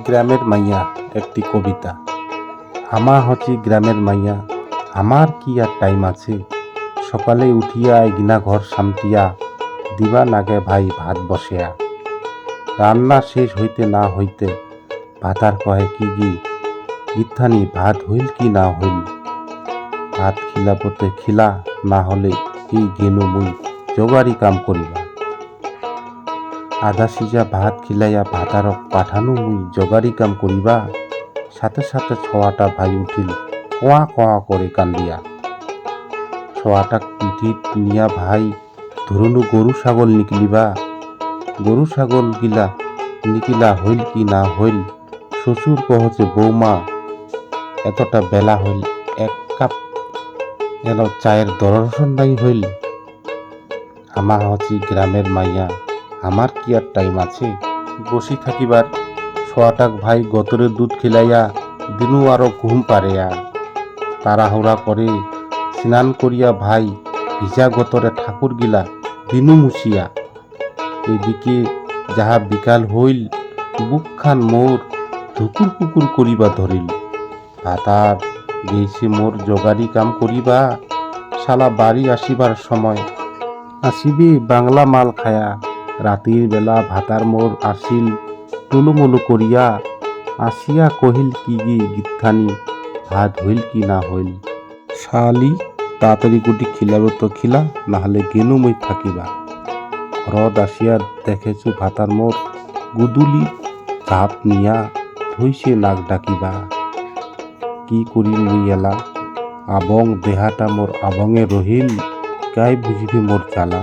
গ্রামের মাইয়া একটি কবিতা। আমা হচ্ছি গ্রামের মাইয়া, আমার কি আর টাইম আছে। সকালে উঠিয়া এগিনা ঘর সামটিয়া, দিবা নাগে ভাই ভাত বসিয়া। রান্না শেষ হইতে না হইতে ভাতার কহে কি গিথানি ভাত হইল কি না হইল। ভাত খিলাপতে খিলা, না হলে এই গেনু মুই জোগাড়ি কাম করিবা। আধা সিজা ভাত খিলাইয়া ভাতারক পাঠানো মুই জোগাড়ি কাম করিবা। সাথে সাথে ছোয়াটা ভাই উঠিল কোয়া কোয়া করে কান্দিয়া। ছোয়াটাক পিঠিত নিয়া ভাই ধরুনু গরু ছাগল নিকলিবা। গরু ছাগল গিলা নিকিলা হইল কি না হইল। শ্বশুর কহছে বৌমা এতটা বেলা হইল, এক কাপ এল চায়ের দরশন নাই হইল। আমা হচ্ছি গ্রামের মাইয়া, আমার কি আর টাইম আছে। বসি থাকিবার ছোয়াটাক ভাই গতরে দুধ খিলাইয়া দিনু আরো ঘুম পারেয়া। তাড়াহুড়া করে স্নান করিয়া ভাই ভিজা গতরে ঠাকুর গিলা দিনু মুছিয়া। এদিকে যাহা বিকাল হইল, বুকখান মোর ধুকুর কুকুর করিবা ধরিল। ভাতার গেইছে মোর জোগাড়ি কাম করিবা। শালা বাড়ি আসিবার সময় আসিবি বাংলা মাল খায়া। রাতির বেলা ভাতার মোর আসিল টুলুমুলু করিয়া। আসিয়া কহিল কি গিথানি ভাত হইল কি না হইল। শালি তাড়াতাড়ি গুটি খিলাবে তো খিলা, নাহলে গেনু মই থাকিবা। ঘরত আসিয়া দেখেছু ভাতার মোর গুদুলি ঝাপ নিয়া ধইছে নাক ডাকিবা। কি করি মুই এলা, আবং দেহাটা মোর আবঙে রহিল, গায়ে বুঝিবি মোর জ্বালা।